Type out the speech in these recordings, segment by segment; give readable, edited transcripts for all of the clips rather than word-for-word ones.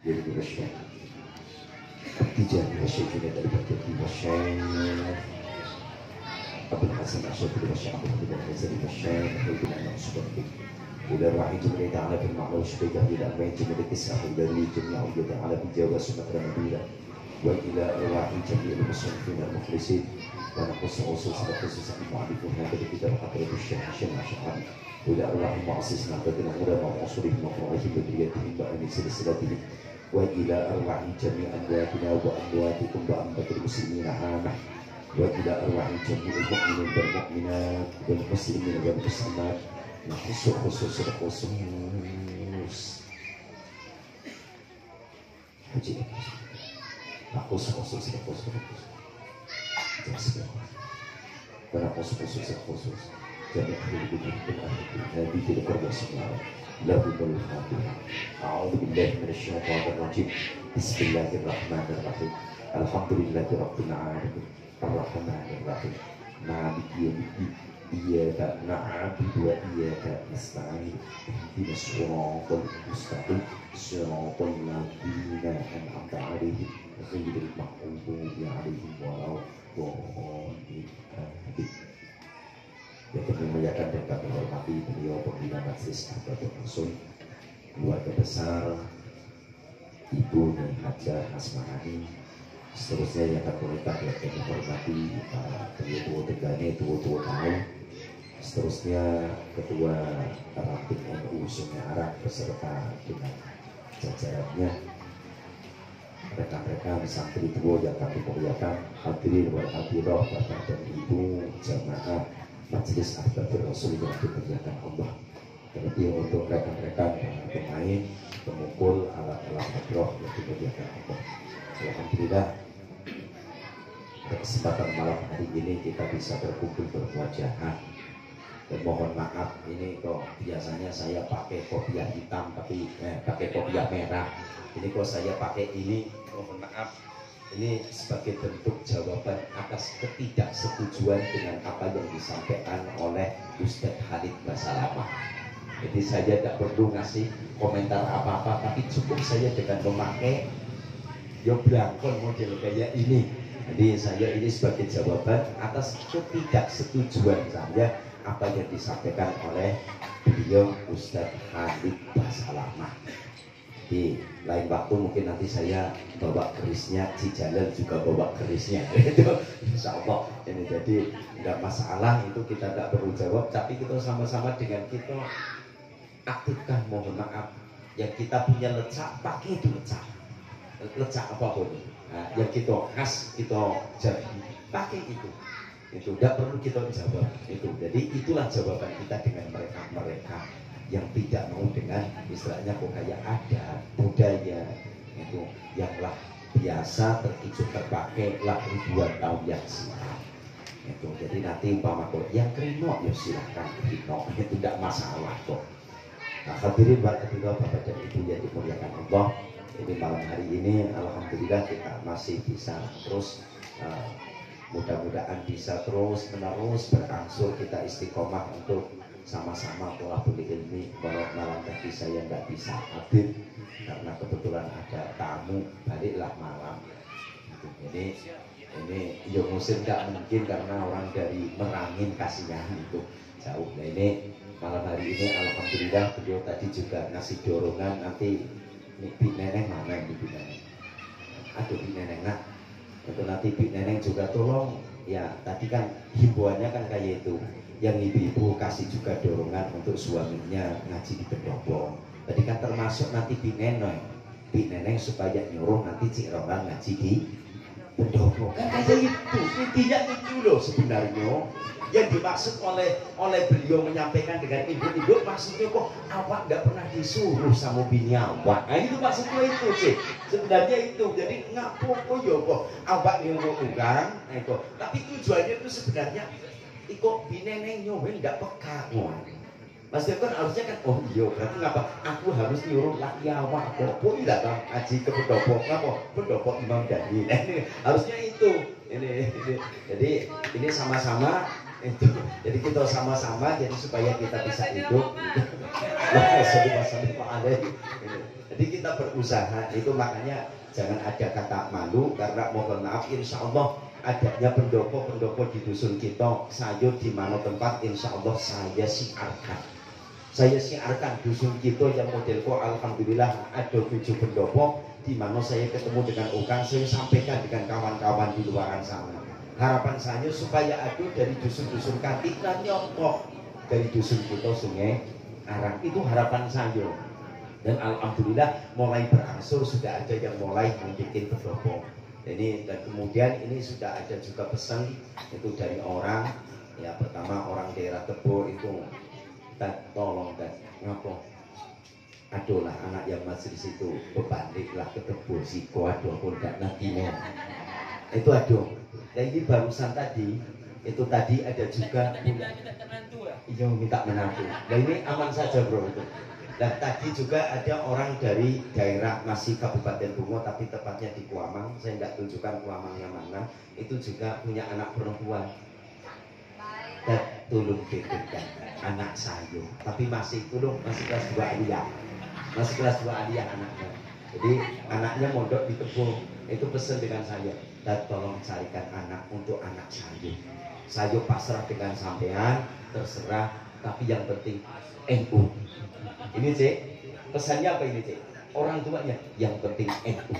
Jadi Syekh Tijani Syekh Junaid Al-Baghdadi Syekh Abdul Hasan Asy'ari Syekh Abdul Ghazali Syekh Ibn Al-Ansari إلى الرحيم جميع تعالى في المعروف شبيكة إلى أمين جميع التسعة البرية جميع أولياء تعالى في الجواب سنة نبينا وإلى الرحيم جميع المصنفين المخلصين ونقص أصول سنة خصوصا المعرفون هذا الكتاب حضرة الشيخ هشام الشعراني وإلى الرحيم مؤسسنا بدنا علماء وأصولهم وفروعهم بدريتهم وأمين سلسلتهم وإلى الرحيم جميع أمواتنا وأمواتكم وأموات المسلمين عامة وإلى الرحيم جميع المؤمنين والمؤمنات والمسلمين والمسلمات khusus haji khusus karena khusus jadi ahli bidah dan ahli tidak bermasalah lahumul khatiyah a'udzu billahi minasyaitonir rajim bismillahirrahmanirrahim alhamdulillahi rabbil alamin arrahmanir rahim maliki yaumiddin iyyaka na'budu wa iyyaka nasta'in ihdinas siratal mustaqim siratal ladzina an'amta 'alaihim ghairil maghdubi 'alaihim waladdallin. Yang kami muliakan dan kami hormati beliau pembina Majelis Nahdlatul Rasul, keluarga besar Ibu Nyai Hajah Asmahani, seterusnya yang kami muliakan dan kami hormati beliau Tegane tua tahu, seterusnya Ketua Ranting NU Sungai Arang beserta dengan jajarannya, rekan-rekan santri tua yang kami muliakan, hadirin wal hadirat bapak dan ibu jamaah Majelis Nahdlatul Rasul yang dimuliakan Allah. Terlebih untuk rekan-rekan pemain, pemukul alat-alat hadroh yang dimuliakan Allah. Alhamdulillah, kesempatan malam hari ini kita bisa berkumpul bermuajaah. Dan mohon maaf, ini kok biasanya saya pakai kopiah hitam tapi pakai kopiah merah. Ini kok saya pakai ini, mohon maaf. Ini sebagai bentuk jawaban atas ketidaksetujuan dengan apa yang disampaikan oleh Ustadz Khalid Basalamah. Jadi saya tidak perlu ngasih komentar apa-apa, tapi cukup saya dengan memakai belangkon model kayak ini. Jadi saya ini sebagai jawaban atas ketidaksetujuan saya apa yang disampaikan oleh beliau Ustadz Khalid Basalamah. Di lain waktu mungkin nanti saya bawa kerisnya, Cijalal juga bawa kerisnya, itu insya Allah. Ini jadi nggak masalah, itu kita tidak perlu jawab, tapi kita sama-sama dengan kita aktifkan, mohon maaf, yang kita punya lecak pakai itu lecak apapun, nah, yang kita khas kita jadi pakai itu tidak perlu kita jawab itu. Jadi itulah jawaban kita dengan mereka yang tidak mau dengan istilahnya kok kayak ada budaya itu yang lah biasa terkicuk terpakai lah ribuan tahun yang silam itu. Jadi nanti umpama kok yang krino ya silahkan krino, itu tidak masalah kok. Nah, hadirin warahmatullahi bapak dan ibu yang dimuliakan Allah, ini malam hari ini alhamdulillah kita masih bisa terus mudah-mudahan bisa terus menerus berangsur kita istiqomah untuk sama-sama tolabul ilmi. Kalau malam tadi saya nggak bisa hadir karena kebetulan ada tamu, baliklah malam. Jadi ini ya musim nggak mungkin karena orang dari Merangin kasihan itu jauh. Nah ini malam hari ini alhamdulillah beliau tadi juga ngasih dorongan, nanti Bi Neneng mana ini Bi Neneng? Aduh Bi Neneng, nah itu nanti Bi Neneng juga tolong ya. Tadi kan himbauannya kan kayak itu, yang ibu-ibu kasih juga dorongan untuk suaminya ngaji di pendopo. Tadi kan termasuk nanti Bi Neneng supaya nyuruh nanti Cik Rombang ngaji di pendopo. Kan kayak itu, intinya itu loh sebenarnya yang dimaksud oleh beliau menyampaikan dengan ibu-ibu. Maksudnya kok awak nggak pernah disuruh sama bini awak. Nah itu maksudnya itu sih sebenarnya itu. Jadi ngapo yo kok awak nyuruh ugang, tapi tujuannya itu sebenarnya iko bineneng nyobain nggak peka. Maksudnya kan harusnya kan, oh iya berarti ngapa aku harus nyuruh laki awak kok tidak kan ngaji ke pendopo, ngapa pendopo Imam Dani. Harusnya itu ini jadi ini sama-sama itu. Jadi kita sama-sama jadi supaya kita bisa hidup. Jadi kita berusaha itu, makanya jangan ada kata malu, karena mohon maaf insya Allah adanya pendopo-pendopo di dusun kita, sayur di mana tempat insya Allah saya siarkan dusun kita yang modelku alhamdulillah ada 7 pendopo, di mana saya ketemu dengan Ukang, saya sampaikan dengan kawan-kawan di luaran sana. Harapan saya supaya ada dari dusun-dusun Katik dan Nyongkok, dari dusun kita Sungai Arang, itu harapan saya. Dan alhamdulillah mulai berangsur, sudah ada yang mulai membuat pendopo. Ini dan kemudian ini sudah ada juga pesan itu dari orang, ya pertama orang daerah Tebo itu, tolong dan ngapo, aduh lah anak yang masih di situ berbandinglah ke Tebo siko, aduh pun gak nanti men. Itu aduh. Dan ini barusan tadi itu tadi ada juga iya minta menantu. Nah ini aman saja bro itu. Dan tadi juga ada orang dari daerah masih Kabupaten Bungo tapi tepatnya di Kuamang, saya nggak tunjukkan Kuamangnya mana, itu juga punya anak perempuan. Dan tolong berikan anak saya, tapi masih kelas 2 aliyah, masih kelas 2 aliyah anaknya. Jadi anaknya mondok di Tebo, itu pesan dengan saya, dan tolong carikan anak untuk anak saya. Saya pasrah dengan sampean, terserah, tapi yang penting NU. Ini cek, pesannya apa ini cek? Orang tuanya yang penting NU.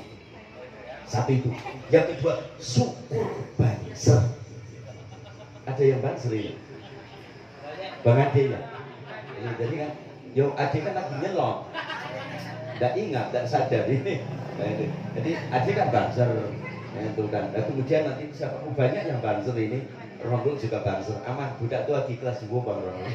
Satu itu. Yang kedua, syukur banser. Ada yang banser ini? Bang Ade ya? Jadi kan, yo Ade kan lagi nyelon. Tidak ingat, tidak sadar ini. Jadi Ade kan banser. Itu kan. Nah, kemudian nanti siapa banyak yang banser ini. Rondul juga banser. Aman, budak tuh lagi kelas 2 Bang Rondul.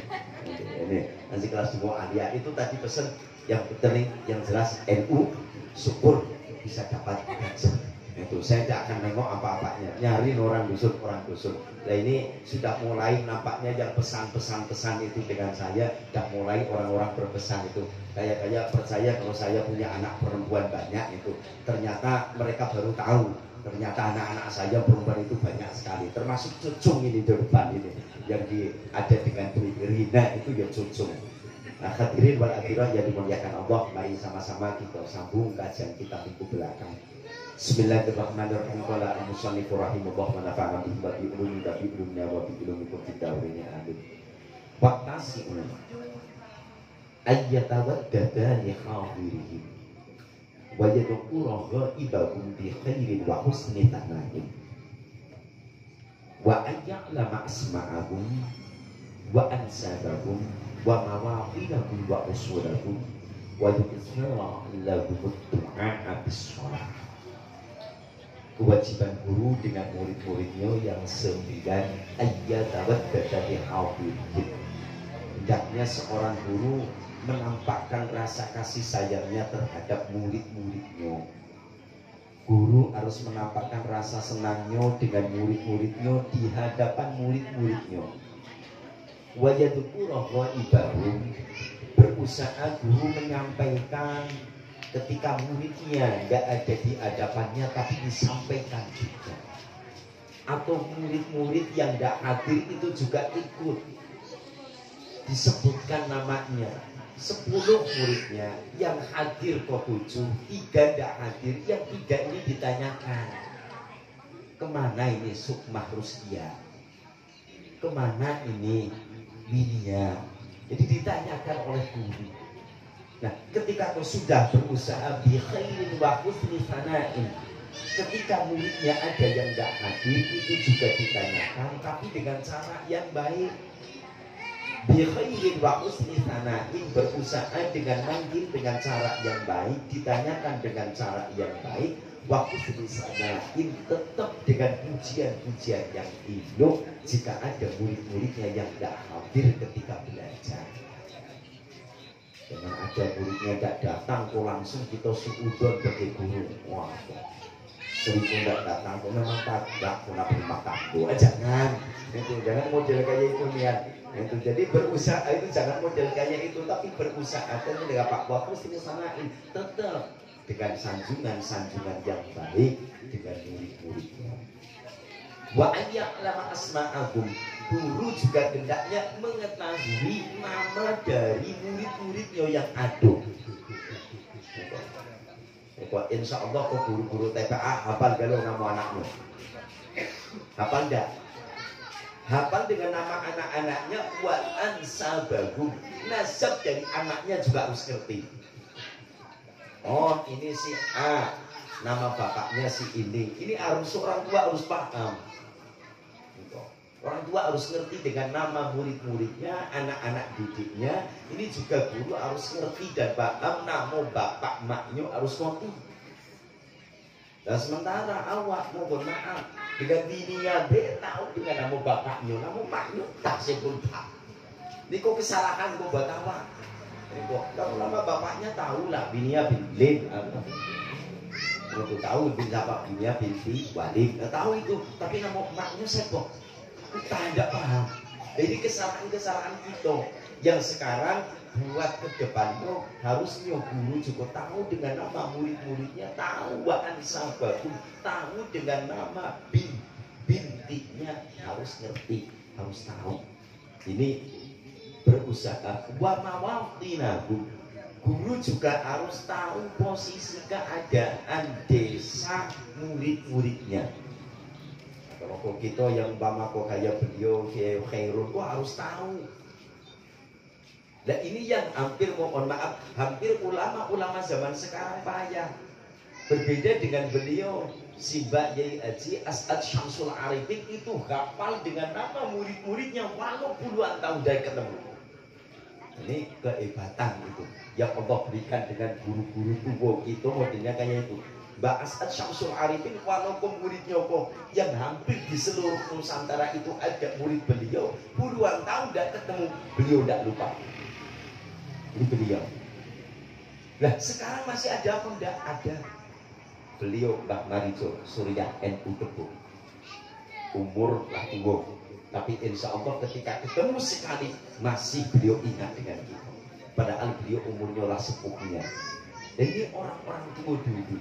Ini nanti kelas 2 alia itu tadi pesen yang penting yang jelas NU, syukur bisa dapat banser. Itu saya tidak akan nengok apa-apanya, nyari orang dusun. Nah ini sudah mulai nampaknya yang pesan-pesan itu dengan saya, sudah mulai orang-orang berpesan itu. Kayak percaya kalau saya punya anak perempuan banyak itu, ternyata mereka baru tahu. Ternyata anak-anak saya perempuan itu banyak sekali, termasuk cucung ini di depan ini yang ada dengan Rina itu ya cucung. Nah hadirin wal hadirat yang dimuliakan Allah, mari sama-sama kita sambung kajian kita minggu belakang. Bismillahirrahmanirrahim. Qala al-musannifu rahimahullah wa nafa'ana bihi wa bi ulumina wa bi ulumikum fid dawrin amin. Waqtasi'un ayyatawaddadani hadirihim wa yadukura ghaibahum bi khairin wa husni tanahim wa ayya'lama asma'ahum wa ansabahum wa mawaqilahum wa usulahum wa yudhira lahum du'a bis-shalah. Kewajiban guru dengan murid-muridnya yang 9 ayyatawaddadani hadirihim. Hendaknya seorang guru menampakkan rasa kasih sayangnya terhadap murid-muridnya. Guru harus menampakkan rasa senangnya dengan murid-muridnya di hadapan murid-muridnya. Wa yadhkura ghaibahum, berusaha guru menyampaikan ketika muridnya tidak ada di hadapannya tapi disampaikan juga. Atau murid-murid yang tidak hadir itu juga ikut disebutkan namanya. 10 muridnya yang hadir kok 7, 3 tidak hadir, yang 3 ini ditanyakan kemana ini Sukmah Rusdia, kemana ini Winia. Jadi ditanyakan oleh guru. Nah ketika kau sudah berusaha bi khairin wa husni sana'in, ketika muridnya ada yang tidak hadir itu juga ditanyakan tapi dengan cara yang baik. Bi khairin wa husni sana'in, berusaha dengan manggil dengan cara yang baik, ditanyakan dengan cara yang baik. Wa husni sana'in, tetap dengan pujian-pujian yang indah jika ada murid-muridnya yang tidak hadir ketika belajar. Jangan ada muridnya tidak datang kok langsung kita suudon bagi guru. Wah, seribu tidak datang kok memang tak pernah bermak tangguh. Jangan model kayak itu niat. Itu jadi berusaha itu jangan model kayak itu, tapi berusaha dan dengan Pak Bapak sini sanain tetap dengan sanjungan yang baik dengan murid-muridnya. Wa ayya'lama asma'ahum, guru juga hendaknya mengetahui nama dari murid-muridnya yang ada. Insya Allah kok guru-guru TPA hafal kalau nama anakmu. Hafal enggak? Hafal dengan nama anak-anaknya, wal ansabahum, nasab dari anaknya juga harus ngerti. Oh ini si A, nama bapaknya si ini harus orang tua harus paham. Orang tua harus ngerti dengan nama murid-muridnya, anak-anak didiknya. Ini juga guru harus ngerti dan paham nama bapak maknya harus ngerti. Dan sementara awak mohon maaf dengan bininya be tahu dengan nama bapaknya, nama maknya tak sebut tak. Ini kok kesalahan kok buat awak. Kalau nama bapaknya tahu lah, bininya bin untuk tahu bin siapa, bininya binti Walid, tahu itu. Tapi nama maknya sebut kita tidak paham. Jadi kesalahan-kesalahan kita yang sekarang buat ke depannya harusnya guru juga tahu dengan nama murid-muridnya, tahu waan sahabatku, tahu dengan nama bintinya, harus ngerti, harus tahu. Ini berusaha wa mawaqinahu. Guru juga harus tahu posisi keadaan desa murid-muridnya. Kalau kita yang kok kayak beliau Khairun kok harus tahu. Nah ini yang hampir mohon maaf, hampir ulama-ulama zaman sekarang payah. Berbeda dengan beliau, si Mbak Yai Haji As'ad Syamsul Arifin itu hafal dengan nama murid-muridnya walau puluhan tahun dari ketemu. Ini kehebatan itu yang Allah berikan dengan guru-guru tua kita modelnya kayak itu. Mbak As'ad Syamsul Arifin walaupun muridnya kok yang hampir di seluruh Nusantara itu ada murid beliau, puluhan tahun tidak ketemu, beliau tidak lupa. Ini beliau. Nah sekarang masih ada apa enggak? Ada. Beliau Mbak Marijo Surya NU Tebu, umur lah tua, tapi insya Allah ketika ketemu sekali masih beliau ingat dengan kita. Padahal beliau umurnya lah sepupunya. Dan ini orang-orang tua dulu.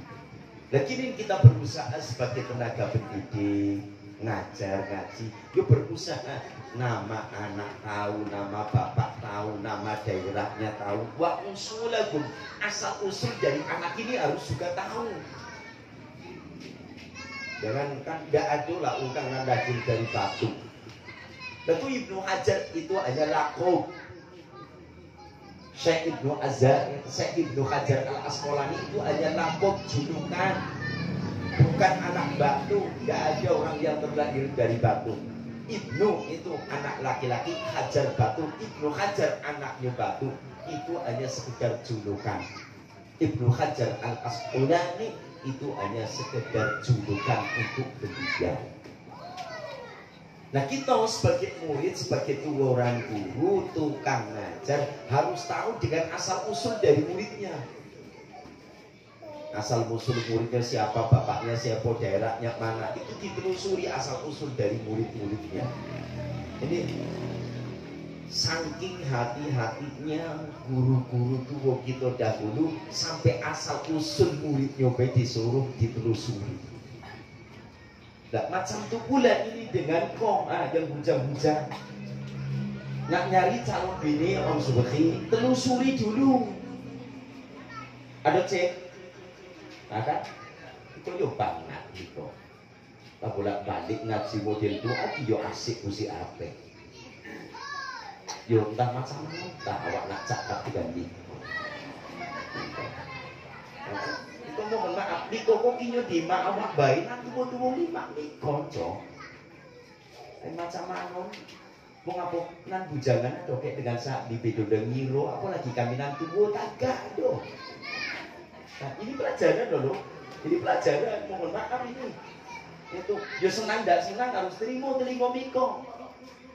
Nah kini kita berusaha sebagai tenaga pendidik, ngajar, ngaji, yuk berusaha nama anak tahu, nama bapak tahu, nama daerahnya tahu. Wa usulahum, asal usul dari anak ini harus juga tahu. Jangan kan tidak ada lah ungkapan daging dari batu. Lalu Ibnu Hajar itu hanya lakob. Syekh Ibnu Hajar Al Asqalani itu hanya lakob, julukan, bukan anak batu. Tidak ada orang yang terlahir dari batu. Ibnu itu anak laki-laki, Hajar batu. Ibnu Hajar anaknya batu. Itu hanya sekedar julukan. Ibnu Hajar Al Asqalani itu hanya sekedar julukan untuk beliau. Nah kita sebagai murid, sebagai orang guru, tukang ngajar harus tahu dengan asal usul dari muridnya. Asal usul muridnya siapa, bapaknya siapa, daerahnya mana, itu ditelusuri asal usul dari murid-muridnya. Ini saking hati-hatinya guru-guru tua kita dahulu sampai asal usul muridnya disuruh ditelusuri. Nah, macam tu pula ini dengan kong yang bujang-bujang nak nyari calon bini Om Subhi, telusuri dulu. Ada cek, ada itu yo banget gitu. Tak bolak balik ngaji model itu, aku yo asik musi apa? Yo entah macam mana, entah awak nak cakap diganti. Itu mohon maaf, di koko kinyo di ma awak bayi nanti tuwo lima konco. Macam mana? Mau ngapa nan bujangan atau kayak dengan saat di bedo dan ngiro, apalagi kami nanti tuwo tagak do. Nah ini pelajaran loh, ini pelajaran. Mohon maaf ini. Itu, yo senang tidak senang harus terima miko.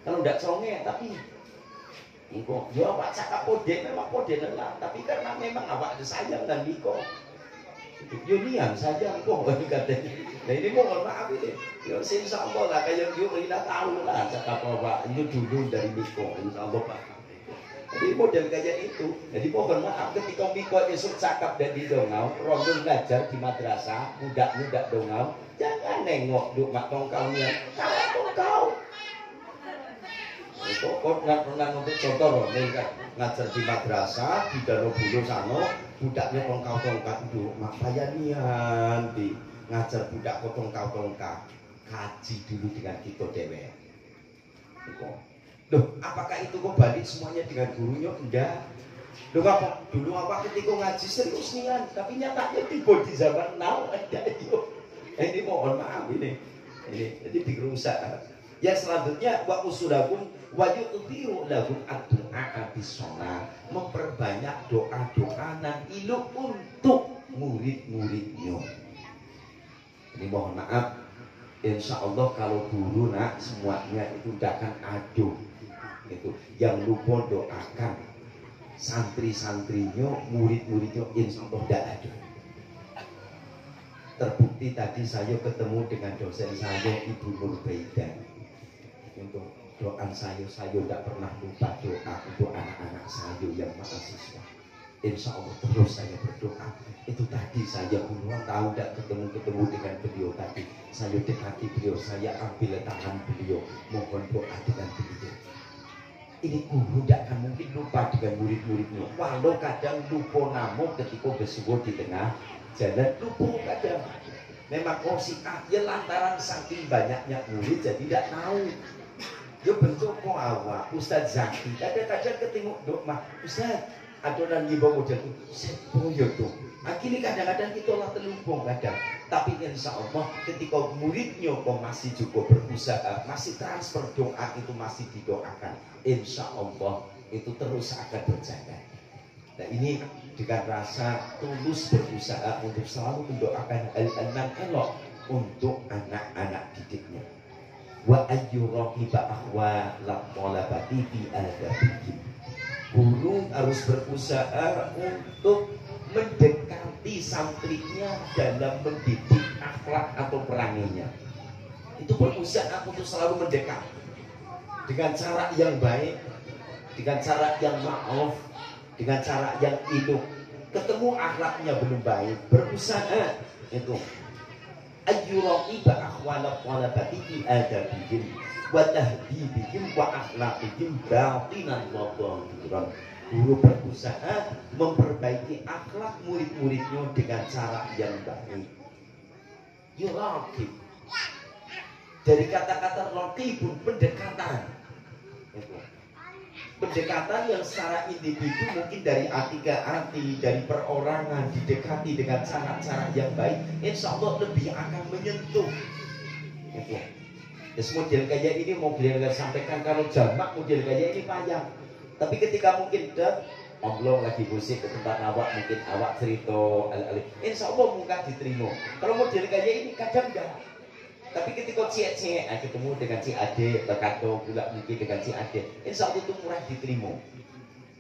Kalau tidak songe tapi miko, yo awak cakap poden memang poden lah, tapi karena memang awak ada sayang dan miko. Yunian saja kok katanya. Nah ini mohon maaf ini. Ya insya Allah lah kayak Yurina tahu lah cakap apa itu dulu dari Miko insya Allah Pak. Jadi model kayak itu. Jadi mohon maaf ketika Miko esok cakap dan di dongau, Rondul ngajar di madrasah, muda dongau, jangan nengok duk mak tongkaunya. Kalau tongkau. Itu kok nggak pernah untuk contoh loh, nih kan. ngajar di madrasah di Danau Sano, budaknya tongkau-tongkat itu makanya di ngajar budak tongkau-tongkat kaji dulu dengan kita dewe. Loh, apakah itu kok balik semuanya dengan gurunya? Enggak. Loh, apa dulu apa ketika ngaji serius nian, tapi nyatanya tiba di zaman now ada itu. Ini mohon maaf ini jadi dirusak. Yang selanjutnya wa usulakum wa yu'tiru lahum ad-du'a bis-shalah, memperbanyak doa-doa nan ilu untuk murid-muridnya. Ini mohon maaf, insya Allah kalau guru nak semuanya itu tidak akan aduh itu yang lupa doakan santri-santrinya, murid-muridnya, insya Allah tidak aduh. Terbukti tadi saya ketemu dengan dosen saya Ibu Nurbaidah. Untuk doa saya tidak pernah lupa doa untuk anak-anak saya yang mahasiswa. Insya Allah terus saya berdoa. Itu tadi saya puluhan tahun tidak ketemu dengan beliau tadi. Saya dekati beliau, saya ambil tangan beliau, mohon doa dengan beliau. Ini guru tidak akan mungkin lupa dengan murid-muridnya. Walau kadang lupa nama ketika bersubuh di tengah jalan, lupa kadang. Memang si ya lantaran saking banyaknya murid jadi tidak tahu. Yo bentuk kok awak Ustaz Zaki kadang-kadang ketemu dok mah Ustaz adonan nyiba model itu sepo yo tuh akhirnya kadang-kadang kita lah terlumpung kadang, tapi insya Allah ketika muridnya kok masih juga berusaha, masih transfer doa itu masih didoakan, insya Allah itu terus akan berjalan. Nah ini dengan rasa tulus berusaha untuk selalu mendoakan hal-hal elok untuk anak-anak didiknya. Wa ayyuraqiba ahwa latolabati fi adabihim. Guru harus berusaha untuk mendekati santrinya dalam mendidik akhlak atau peranginya. Itu berusaha untuk selalu mendekat dengan cara yang baik, dengan cara yang maaf, dengan cara yang hidup. Ketemu akhlaknya belum baik, berusaha itu ayyuraqiba ahwala talabati fi adabihim wa tahdibihim wa akhlaqihim batinan wa dhahiran. Guru berusaha memperbaiki akhlak murid-muridnya dengan cara yang baik. Yuraqib dari kata-kata raqibun, pendekatan. Pendekatan yang secara individu mungkin dari hati ke hati, dari perorangan, didekati dengan cara-cara yang baik, insya Allah lebih akan menyentuh. Model kayak ini model yang sampaikan kalau jamak model kayak ini panjang. Tapi ketika mungkin Allah lagi musik ke tempat awak, mungkin awak cerita insya Allah muka diterima. Kalau model kayak ini kadang enggak. Tapi ketika cek ketemu dengan si Ade, berkata pula mungkin dengan si Ade, insya Allah itu murah diterima.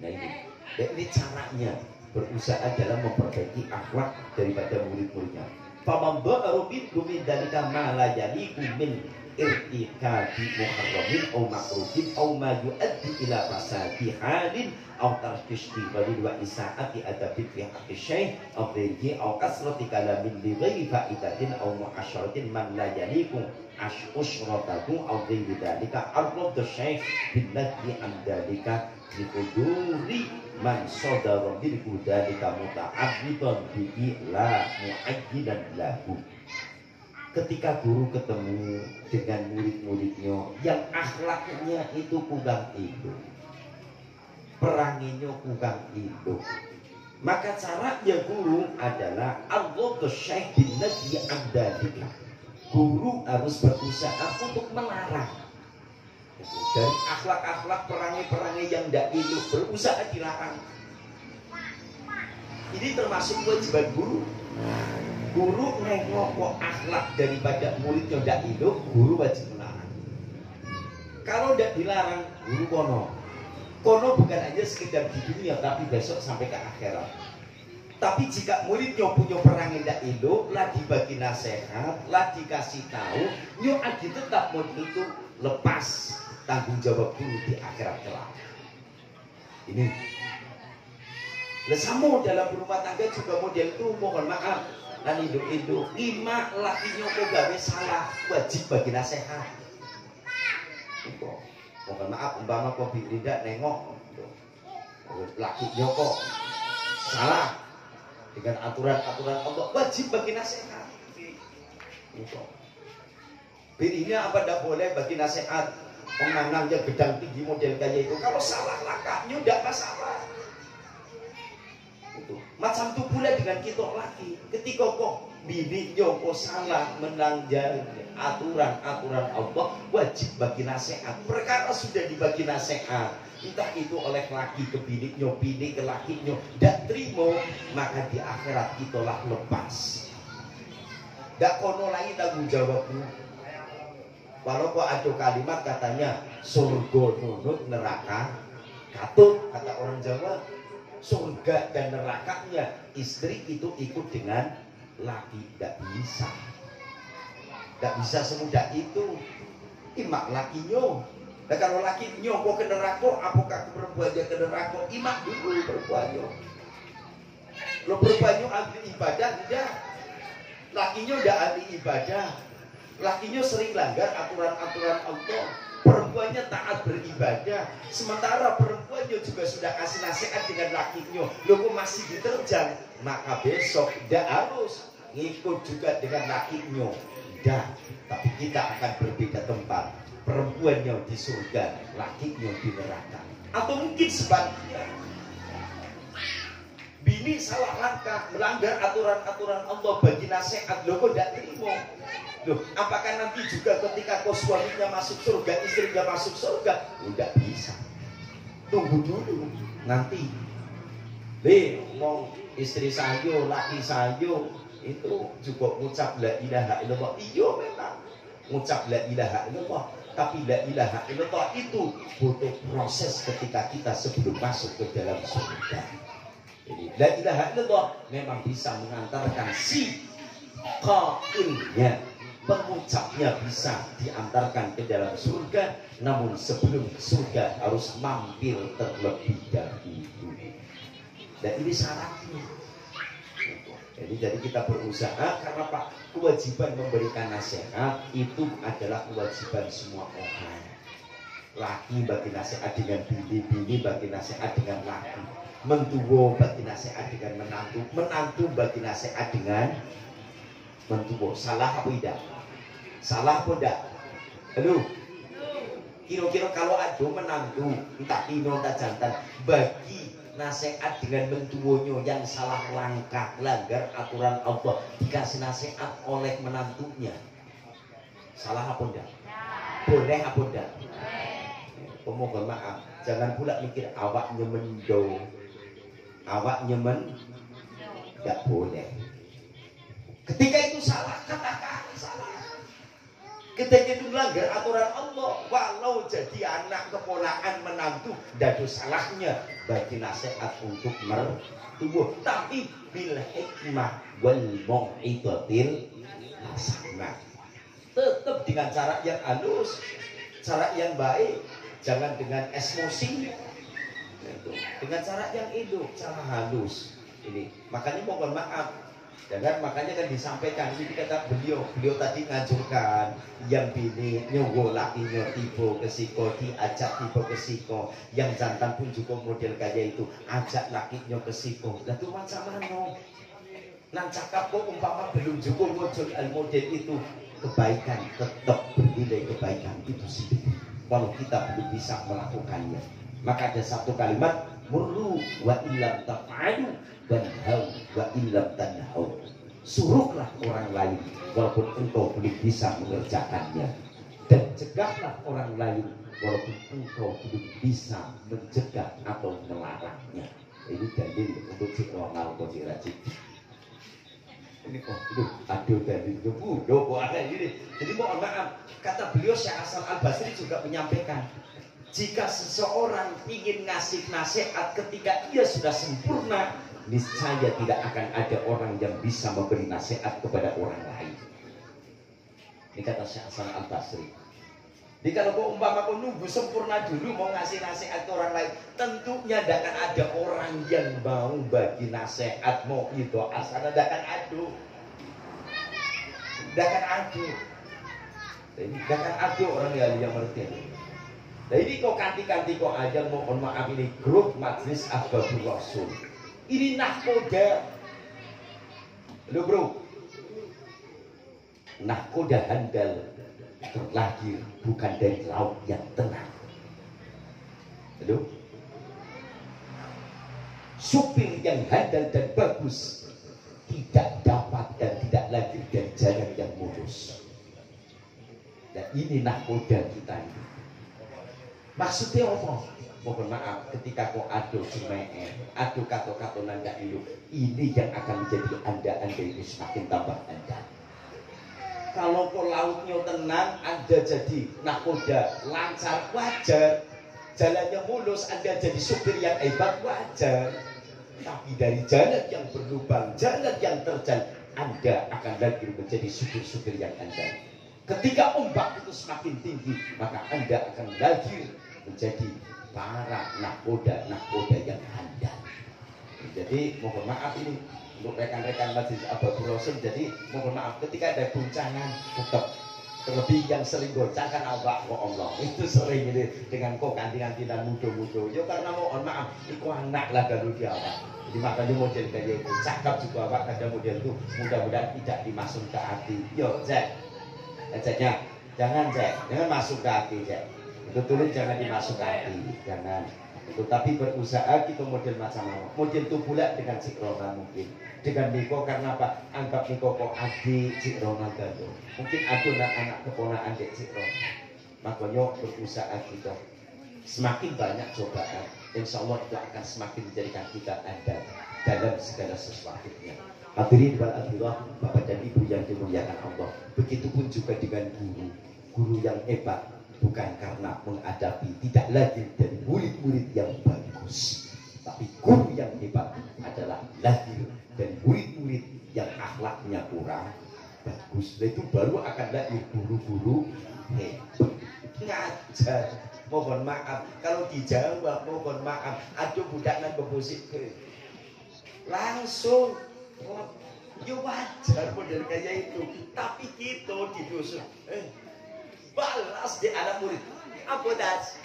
Nah ini caranya berusaha dalam memperbaiki akhlak daripada murid-muridnya. Famamba'aru minkum min dalika ma la yaliqu min irtikabi muharramin aw makruhin aw ma yuaddi ila fasadi halin aw tarkish tibalin wa isaati adabin fi haqqi syekh aw ghairihi aw kasrati kalamin li ghairi fa'idatin aw mu'asyaratin man la yaliqu usyratahu aw ghairi dalika arrad syekh billadhi an dalika li huduri man sadara bil dalika muta'abbidan bihi la mu'ayyidan lahu. Ketika guru ketemu dengan murid-muridnya yang akhlaknya itu kurang itu, peranginya kurang itu, maka caranya guru adalah Allah syekh bin nadhi amdalika. Guru harus berusaha untuk melarang dari akhlak-akhlak perangi-perangi yang tidak itu, berusaha dilarang. Ini termasuk kewajiban guru. Guru nengok kok akhlak daripada muridnya tidak hidup, guru wajib melarang. Kalau tidak dilarang, guru kono bukan aja sekedar di dunia, tapi besok sampai ke akhirat. Tapi jika muridnya punya perang yang tidak hidup, lah dibagi nasihat, lah dikasih tahu, nyo adi tetap murid itu lepas tanggung jawab guru di akhirat kelak. Ini. Lah sama dalam rumah tangga juga model itu, mohon maaf. Dan hidup lima lakinya kok gawe salah, wajib bagi nasihat. Mohon maaf, umpama kok tidak nengok lakinya kok salah dengan aturan-aturan Allah, wajib bagi nasihat. Bininya apa tidak boleh bagi nasihat? Penganangnya gedang tinggi model kayak itu, kalau salah langkahnya tidak masalah. Itu macam itu pula dengan kita laki, ketika kok bini kok salah melanggar aturan-aturan Allah, wajib bagi nasihat. Perkara sudah dibagi nasihat, entah itu oleh laki ke bininya, bini ke lakinya, tidak terima, maka di akhirat itulah lepas. Tidak kono lagi tanggung jawabmu. Walau kok ada kalimat katanya surga nunut neraka katut, kata orang Jawa, surga dan nerakanya istri itu ikut dengan laki. Tidak bisa, tidak bisa semudah itu. Imak lakinya. Nah, kalau lakinya mau ke neraka, apakah perempuannya ke neraka? Imak dulu perempuannya. Lo perempuannya ahli ibadah tidak, lakinya udah ahli ibadah. Lakinya sering langgar aturan-aturan Allah, perempuannya taat beribadah, sementara perempuannya juga sudah kasih nasihat dengan lakinya, lo kok masih diterjang, maka besok tidak harus ngikut juga dengan lakinya. Tidak, tapi kita akan berbeda tempat, perempuannya di surga, lakinya di neraka. Atau mungkin sebaliknya, bini salah langkah, melanggar aturan-aturan Allah, bagi nasihat, lo kok tidak terima. Loh, apakah nanti juga ketika kau suaminya masuk surga, istrinya masuk surga? Tidak bisa. Tunggu dulu. Nanti ngomong istri saya, laki saya itu juga ngucap la ilaha illallah. Iya memang ngucap la ilaha illallah, tapi la ilaha illallah itu butuh proses ketika kita sebelum masuk ke dalam surga. Jadi la ilaha illallah memang bisa mengantarkan si qailnya, pengucapnya bisa diantarkan ke dalam surga, namun sebelum surga harus mampir terlebih dahulu. Dan ini syaratnya. Jadi kita berusaha, karena Pak, kewajiban memberikan nasihat itu adalah kewajiban semua orang. Laki bagi nasihat dengan bini, bini bagi nasihat dengan laki, mentuwo bagi nasihat dengan menantu, menantu bagi nasihat dengan mentuwo. Salah apa tidak? Salah apa tidak? Aduh, kira-kira kalau ada menantu, entah ino entah jantan, bagi nasihat dengan mentuwonya yang salah langkah, langgar aturan Allah, dikasih nasihat oleh menantunya, salah apa tidak? Boleh apa tidak? Pemohon maaf, jangan pula mikir awak nyemen do, awak nyemen, tidak boleh. Ketika itu salah, katakan salah. Ketika itu melanggar aturan Allah, walau jadi anak, keponakan, menantu, tidak ada salahnya bagi nasihat untuk mertua, tapi bil hikmah wal mau'izatil hasanah, tetap dengan cara yang halus, cara yang baik, jangan dengan emosi, dengan cara yang hidup, cara halus. Ini makanya mohon maaf. Jangan, makanya kan disampaikan ini, kata beliau tadi ngajurkan yang bini nyowo lakinya tiba ke siko, diajak tiba ke siko, yang jantan pun juga model kayak itu, ajak lakinya ke siko. Lah itu macam mana? Nang cakap kok umpama belum juga muncul model itu, kebaikan tetap bernilai kebaikan itu sendiri kalau kita belum bisa melakukannya. Maka ada satu kalimat, murru wa illam taf'alu wanhau wa illam tanhau. Suruhlah orang lain walaupun engkau belum bisa mengerjakannya, dan cegahlah orang lain walaupun engkau belum bisa mencegah atau melarangnya. Ini dalil untuk si Ronald atau si Rajid. Ini kok itu aduh dalilnya bodoh ada ini. Jadi mohon maaf, kata beliau Syekh Hasan Al-Basri juga menyampaikan, jika seseorang ingin ngasih nasihat ketika ia sudah sempurna, niscaya tidak akan ada orang yang bisa memberi nasihat kepada orang lain. Ini kata Syekh Hasan Al-Basri. Jadi kalau kau umpama kau nunggu sempurna dulu mau ngasih nasihat ke orang lain, tentunya tidak akan ada orang yang mau bagi nasihat, mau itu asal tidak akan ada. Tidak akan ada. Tidak akan ada orang yang mengerti. Nah ini kok kanti-kanti kok aja, mohon maaf, ini grup Majelis Ahbabur Rasul. Ini nahkoda. Loh bro, nahkoda handal terlahir bukan dari laut yang tenang. Loh, supir yang handal dan bagus tidak dapat dan tidak lahir dari jalan yang mulus. Dan ini nahkoda kita ini. Maksudnya apa? Mohon maaf, ketika kau adu cemee, adu kato-kato nanda ini yang akan menjadi anda ini semakin tambah anda. Kalau kau lautnya tenang, anda jadi nahkoda lancar, wajar. Jalannya mulus, anda jadi supir yang hebat, wajar. Tapi dari jalan yang berlubang, jalan yang terjal, anda akan lagi menjadi supir-supir yang anda. Ketika ombak itu semakin tinggi, maka anda akan lahir menjadi para nahkoda yang handal. Jadi mohon maaf ini untuk rekan-rekan Majelis Ahbabur Rasul. Jadi mohon maaf ketika ada guncangan, tetap terlebih yang sering goncangan Allah kok Allah itu sering ini dengan kok kanti-kanti dan mudo-mudo. Ya karena mohon maaf, itu anak lah kalau dia awak. Jadi makanya model kayak itu cakap juga awak ada model itu mudah-mudahan tidak dimasuk ke hati. Yo Jack, Jacknya jangan Jack, jangan masuk ke hati Jack. Itu turun jangan dimasuk ke hati, jangan. Itu tapi berusaha kita model macam apa? Model itu pula dengan Cik Rona mungkin. Dengan Niko karena apa? Anggap Niko kok adik Cik Rona gado. Mungkin ada anak keponakan Cik Rona. Makanya berusaha kita. Semakin banyak cobaan, insya Allah itu akan semakin menjadikan kita andal dalam segala sesuatunya. Hadirin wal hadirat, Bapak dan Ibu yang dimuliakan Allah. Begitupun juga dengan guru yang hebat. Bukan karena menghadapi tidak lahir dari murid-murid yang bagus, tapi guru yang hebat adalah lahir dari murid-murid yang akhlaknya kurang bagus. Dan itu baru akan lahir guru-guru hebat. Ngajar, mohon maaf kalau dijawab, mohon maaf. Aduh budak nang bebusik langsung ya wajar model kayak itu. Tapi kita di dusun balas di anak murid apa das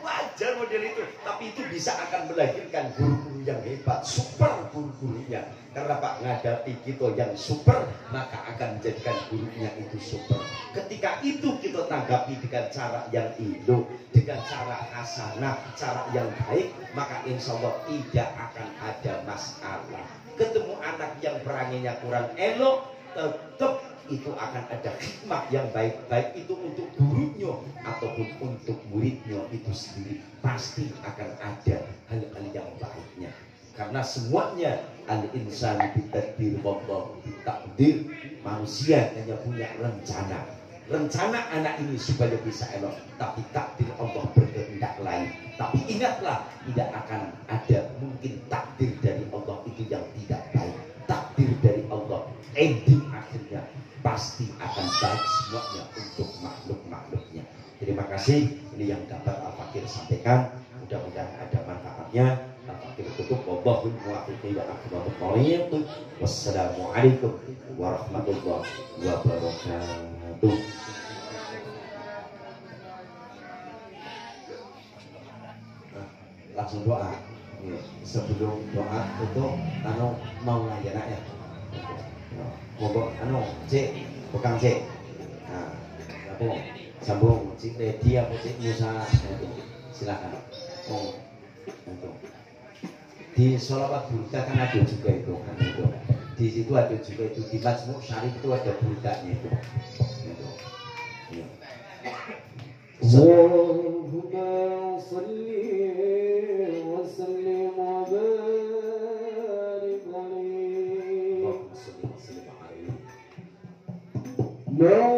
wajar model itu, tapi itu bisa akan melahirkan guru-guru yang hebat, super guru-gurunya. Karena Pak ngadapi kita yang super, maka akan menjadikan gurunya itu super. Ketika itu kita tanggapi dengan cara yang elok, dengan cara hasanah, cara yang baik, maka insya Allah tidak akan ada masalah. Ketemu anak yang peranginya kurang elok, tetap itu akan ada hikmah yang baik-baik itu untuk gurunya ataupun untuk muridnya itu sendiri. Pasti akan ada hal-hal yang baiknya. Karena semuanya al-insanu bitadbir wallahu bitakdir. Manusia hanya punya rencana. Rencana anak ini supaya bisa elok, tapi takdir Allah berkehendak lain. Tapi ingatlah, tidak akan ada mungkin takdir dari Allah itu yang tidak baik. Takdir dari Allah ending akhirnya pasti akan baik semuanya untuk makhluk-makhluknya. Terima kasih, ini yang dapat Al-Fakir sampaikan. Mudah-mudahan ada manfaatnya. Al-Fakir tutup. Wallahul muwaffiq ila aqwamit thoriq. Wassalamualaikum warahmatullahi wabarakatuh. Langsung doa. Sebelum doa tutup, mau nanya ya. Monggo Cik, Bekang Cik. Nah, sambung Cik Ledi apa Cik Musa. Silakan. Oh, itu. Di Sholawat Burda kan ada juga itu kan itu. Di situ ada juga itu di Majmu' Syarif itu ada burdanya itu. Itu. Ya. Allahumma shalli wa sallim wa barik alaihi. No.